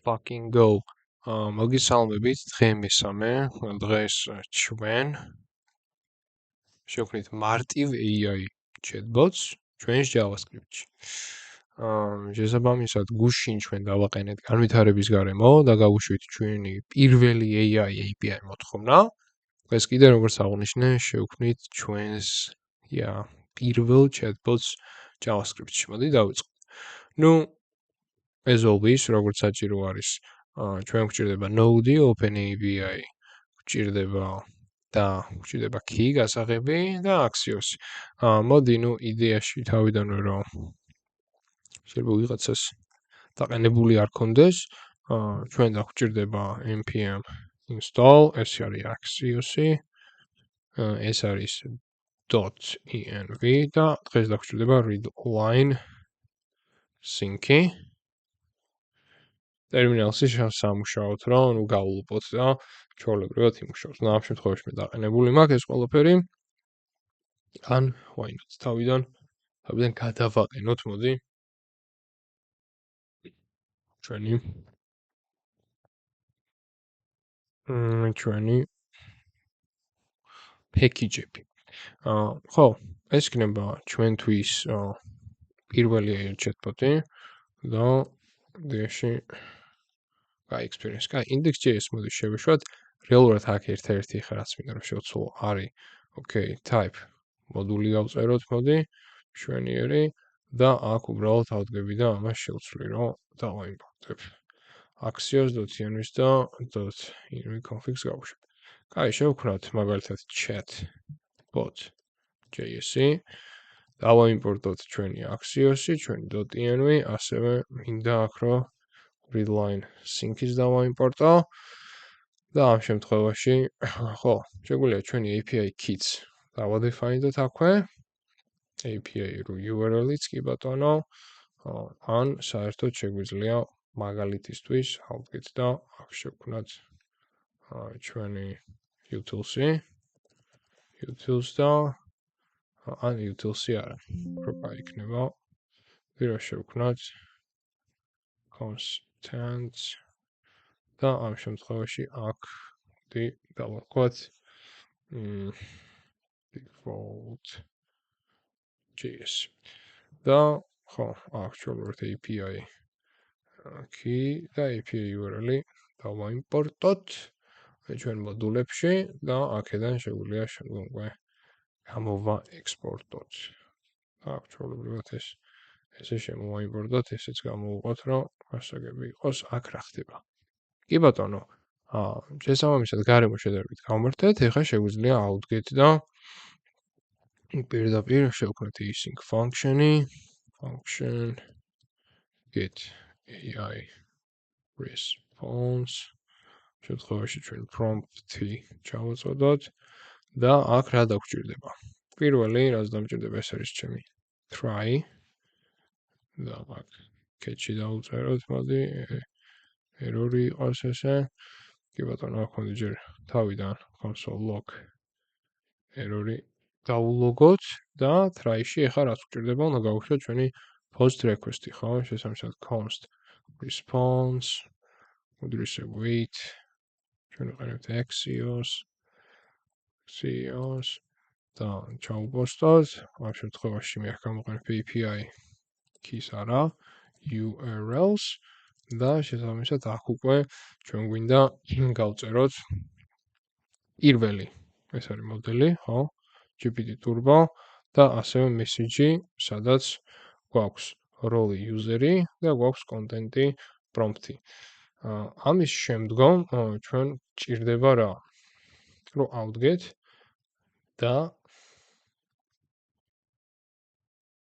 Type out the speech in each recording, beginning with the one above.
fucking go. მოგესალმებით, დღე მესამე, დღეს ჩვენ შევქმნით მარტივ AI chatbots ჩვენს JavaScript-ში. შესაბამისად, გუშინ ჩვენ დავაყენეთ განვითარების გარემო და გავუშვით ჩვენი პირველი AI API მოთხოვნა. დღეს კიდე როგორც აღნიშნე, შევქმნით ჩვენს პირველ chatbots JavaScript-ში. მოდი დავიწყოთ. As always, როგორც საჭირო არის, ჩვენ გვჭირდება Node, OpenAPI, გვჭირდება key გასაღები და Axios. მოდი, იდეაში თავიდანვე რომ შეიძლება ვიღაცას დაყენებული არ კონდეს, ჩვენ გვჭირდება npm install, ეს არის Axios-ი, ეს არის .env და დღეს გვჭირდება readline sync-ი. ტერმინალში სამუშაოთ, რომ გავულუპოთ და ჩვეულებრივად იმუშაოს. ამ შემთხვევაში მე დაყენებული მაქვს ეს ყველაფერი. ან why not? თავიდან გადავაყენოთ, მოდი. ჩვენი package-ები. ხო, ეს იქნება ჩვენთვის პირველი chatbot-ი და დიაში experience. Index.js მოდი შევეშვათ. რეალურად აქ ერთ-ერთი ხა რაც მინდა რომ შევცვალო არის type მოდული გავწეროთ, მოდი, მშვენიერი და აქ უბრალოდ ავდგები და ამას შევცვლი, რომ დავაიმპორტებ. Axios.env და .env configs გავუშვებ. შევქმნათ მაგალითად chatbot.js-ი. დავაიმპორტოთ ჩვენი Axios-ი, ჩვენი .env, ასევე მინდა აქ რომ readline sync-ის დავაიმპორტო და ამ შემთხვევაში ხო, შეგვიძლია ჩვენი API kits დავადეფაინდოთ აქვე. API URL-იც კი ბატონო. ან საერთოდ შეგვიძლია მაგალითისთვის ავდგეთ და აქ შევქმნათ ჩვენი utils-ი. utils და ან utils-ი არა. პროპა იქნება. ვირა შევქმნათ constants და ამ შემთხვევაში აქ დავაკვათ default JS. და ხო, აქ ჩვეულებრივად API key და API URL-ი დავაიმპორტოთ ჩვენ მოდულებში და აქედან შეგვიძლია შემდგომ უკვე გამოვაექსპორტოთ. აქ ჩვეულებრივად ესე შემოვაიმპორტოთ, ესეც გამოვუყოთ, რომ გასაგები იყოს, აქ რა ხდება. კი ბატონო, შესაბამისად გარემო შედარებით გავმართეთ, ეხლა შეგვიძლია ავდგეთ და პირდაპირ შევქმნათ async function-ი, function get AI response. შემთხვევაში ჩვენ prompt-ი ჩავუწოდოთ და აქ რა დაგვჭირდება. პირველი, რაც დამჭირდება, ეს არის ჩემი try და აქ catch-ი დავუწეროთ, მოდი, error-ი იყოს ესე. კი ბატონო, აქ მოდი ჯერ თავიდან console log error-ი დავულოგოთ და try-ში ეხლა რაც გვჭირდება, უნდა გავუშვათ ჩვენი post request-ი, ხო? შესაბამისად const response, მოდი ისე wait, ჩვენ ვიყენებთ Axios და ჩავუპოსტოთ. ამ შემთხვევაში მე აქ გამოვყენებ API keys არა, URLs და შესაბამისად აქ უკვე ჩვენ გვინდა გავწეროთ პირველი. ეს არის მოდელი, ხო? GPT Turbo და ასევე message-ი, სადაც გვაქვს role user-ი და გვაქვს content-ი, prompt-ი. ამის შემდგომ ჩვენ ჭირდება რა? რომ ავდგეთ და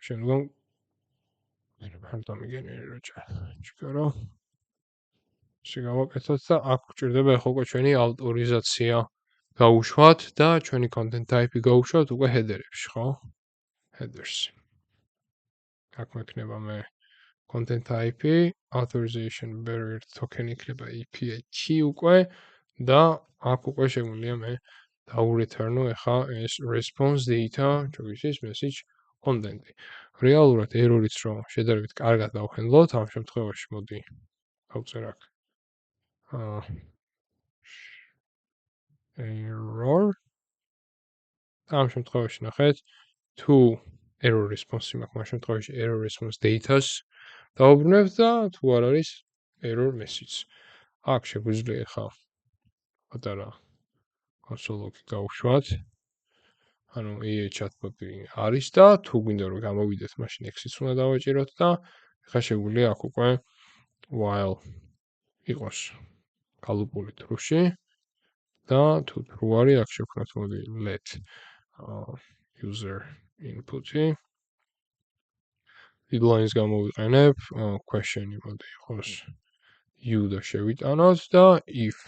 შემდგომ მარტო მიგენერირო ჩქარო. შეგავაკეთოთ და აქ გვჭირდება ახლა უკვე ჩვენი ავტორიზაცია გავუშვათ და ჩვენი content type-ი გავუშვათ უკვე header-ებში, ხო? headers. აქ მექნება მე content type-ი, authorization barrier token იქნება API key უკვე და აქ უკვე შეგვიძლია მე დავურეთარნო ახლა ეს response data, ჩვენთვის message content-ი. რეალურად error-იც რომ შედარებით კარგად დავჰენდლოთ, ამ შემთხვევაში მოდი გავწერ აქ. error. ამ შემთხვევაში ნახეთ, თუ error response მაქვს, ამ შემთხვევაში error response data-ს დავუბრუნებთ და თუ არ არის error message. აქ შეგვიძლია ხა პატარა კონსოლი გავუშვათ. ანუ EA chatbot-ი არის და თუ გვინდა რომ გამოვიდეთ, მაშინ X-იც უნდა დავაჭიროთ და ხა შეგვიძლია აქ უკვე while იყოს გალუპული true-ში და თუ true არის, აქ შევქნათ მოდი let user input-ი. Deadlines გამოვიყენებ, question-ი მოდი იყოს u და შევიტანოთ და if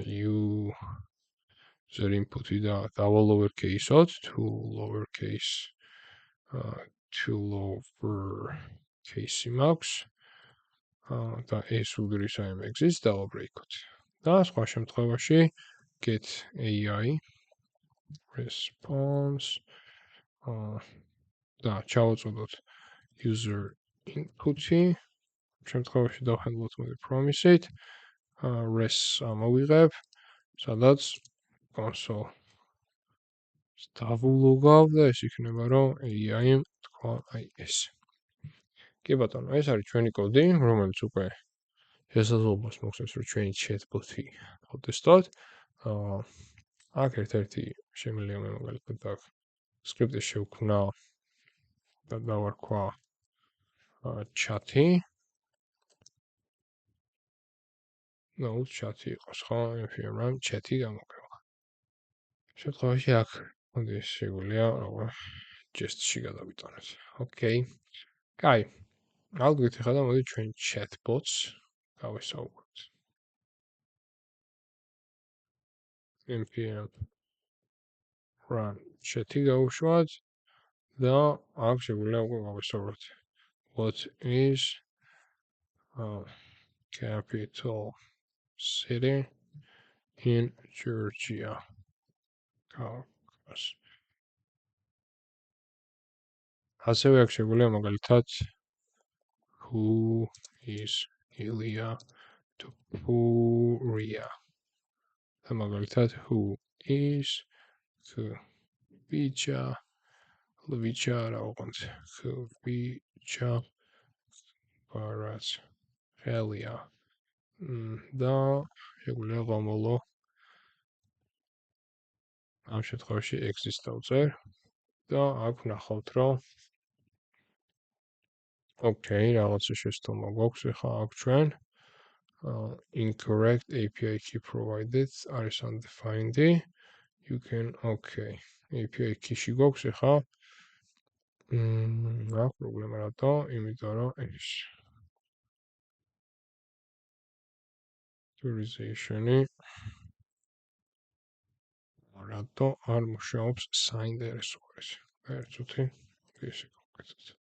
user input-ი და დავა lowercase-ოთ, to lowercase-ი მაქვს და ეს უდრის აი X-ს დავაბრეიქოთ. და სხვა შემთხვევაში get AI response და ჩავაწოდოთ user input-ი. შემთხვევაში დავხსნათ მოდი promise-ით res ამოვიღებ, სადაც console დავულოგავ და ეს იქნება რომ AI-მ თქვა აი ეს. კი ბატონო, ეს არის ჩვენი კოდი, რომელიც უკვე შესაძლებლობას მოგვცემს რომ ჩვენი chatbot-ი ავტესტოთ. აქ ერთ-ერთი შემიძლია მე მაგალითად აქ script-ი შევქმნა და დავარქვა chat-ი. ნუ chat-ი იყოს ხო? npm chat-ი გამოგება. შემთხვევაში აქ მოდი შეგვიძლია რაღაც jest-ში გადავიტანოთ. Okay. კაი. ალბათ ხა და მოდი ჩვენ chatbots გავესაუბროთ. npm run chat-ი გავუშვათ და აქ შეგვიძლია უკვე გავესაუბროთ. What is capital city in Georgia? Caucasus. ასევე აქ შეგვიძლია მაგალითად who is Ilya Topuria. და მაგალითად who is Lvicha რა უყანთ Lvicha Baratskhelia. და შეგვიძლია გამოვოლო ამ შემთხვევაში X-ს დავწერ და აქ ვნახავთ რომ okay, რაღაცა შეცდომა გვაქვს ახლა აქ ჩვენ incorrect API key provided არის undefined. You can okay. API key-ში გვაქვს ახლა აქ პრობლემა რატო? იმიტომ რომ ეს authorization-ი რატო არ მუშაობს საინტერესოა. ერთ წუთი ესე გავკეთოთ.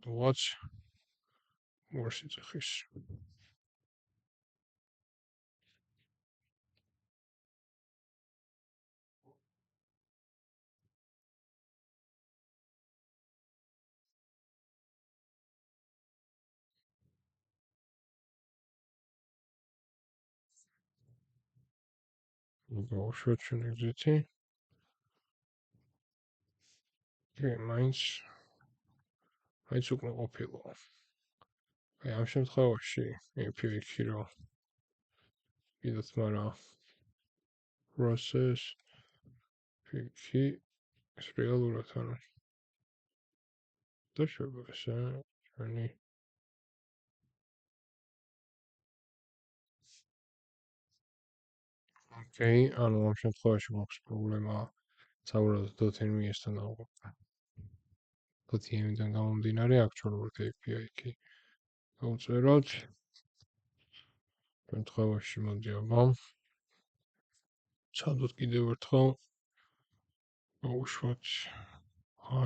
What's worse is this? Go search an exit. Okay, mine's უკვე ყოფილა. აი ამ შემთხვევაში API key-ро კიდევ მარა process key ეს რეალურად არა. და შეგვესა ჩვენი Okay, ანუ ამ შემთხვევაში გვაქვს პრობლემა საუბრობთ .env-სთან დავუყო. .env-დან გამომდინარე actually API key გავწეროთ. შემთხვევაში მოდი აბა ცადოთ კიდევ ერთხელ გავუშვათ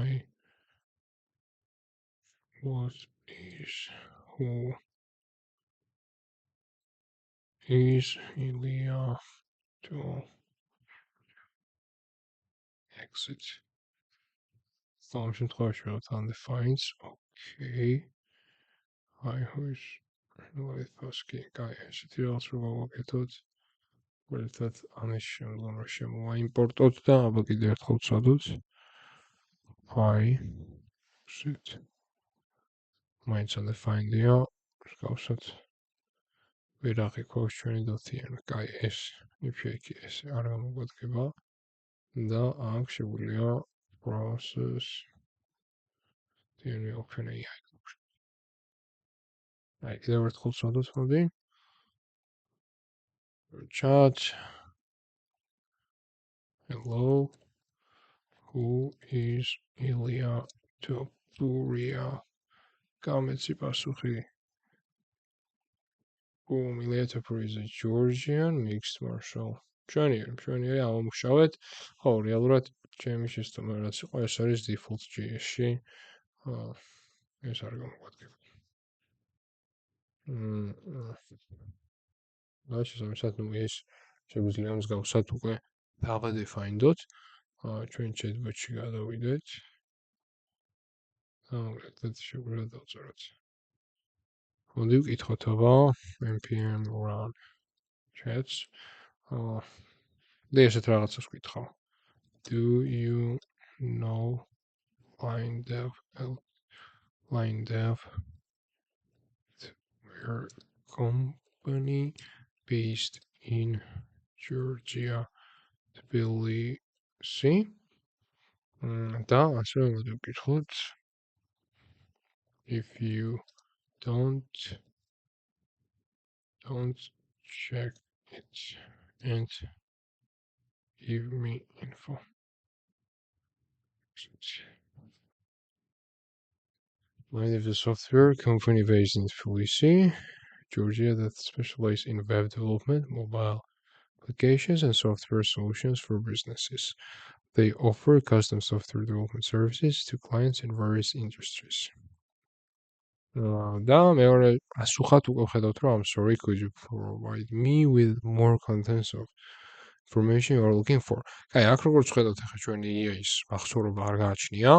I what is who is Ilya to exit. ამ შემთხვევაში ვიღოთ undefined. Okay. აი ხოის ნუეთ ფასკი. კაი, ესეთი რაღაც რო გავაკეთოთ. ერთად ამის შემდგომ რა შემოვაიმპორტოთ და აბა კიდევ ერთხელ ვცადოთ. აი. Shit. მაინც უნდა find-ია. გავსოთ. ვერაღი ქოს ჩვენი დათიან. კაი, ეს if-ი ეს არ გამოგვადგება. და აქ შეგვიძლია process DNA open AI. აი, კიდევ ერთხელ ვცადოთ, მოდი. Chat. Hello. Who is Ilya Topuria? Გამეცი პასუხი. Ilya Topuria is a Georgian mixed martial. ჩვენი ავამუშავეთ. ხო, რეალურად ჩემი შეცდომა რაც იყო, ეს არის default JS-ში. ეს არ გამოგვადგება. შესაბამისად, ეს შეგვიძლია მსგავსად უკვე დავადეფაინდოთ. ჩვენ chatbot-ში გადავიდეთ. მოკლედ შეგვიძლია დავწეროთ. მოდი ვკითხოთ აბა npm run chats. და ესეთ რაღაცას ვკითხავ. Do you know LineDev your company based in Georgia, Tbilisi? და ასე მოდი ვკითხოთ. If you don't check it and give me info. LineDev is a software company based in Tbilisi, Georgia that specializes in web development, mobile applications, and software solutions for businesses. They offer custom software development services to clients in various industries. და მეორე ასუხად უკვე ხედავთ რომ I'm sorry, could you provide me with more contents of information you are looking for? აი, აქ როგორც ხედავთ ახლა ჩვენი AI-ის აღსვერობა არ გააჩნია.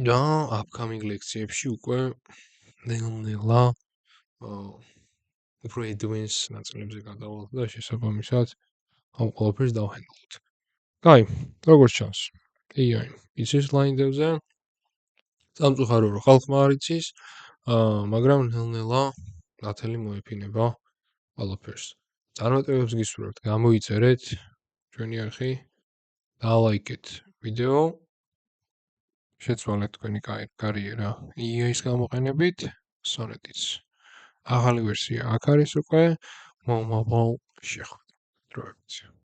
და upcoming ლექციებში უკვე ნელა უფრო advanced ნაწილებზე გადავალთ და შესაბამისად ამ ყველაფერს დავჰენდლოთ. კაი, როგორც ჩანს, AI იცის LineDev-ზე. სამწუხარო რომ ხალხმა არ იცის, მაგრამ ნელ-ნელა ნათელი მოეფინება ყველაფერს. წარმატებებს გისურვებთ, გამოიწერეთ ჩვენი არხი, დალაიქეთ ვიდეო, შეცვალეთ თქვენი კარიერა AI-ის გამოყენებით, Sonnet-იც. ახალი ვერსია აქ არის უკვე, მომავალ შეხვედრებს.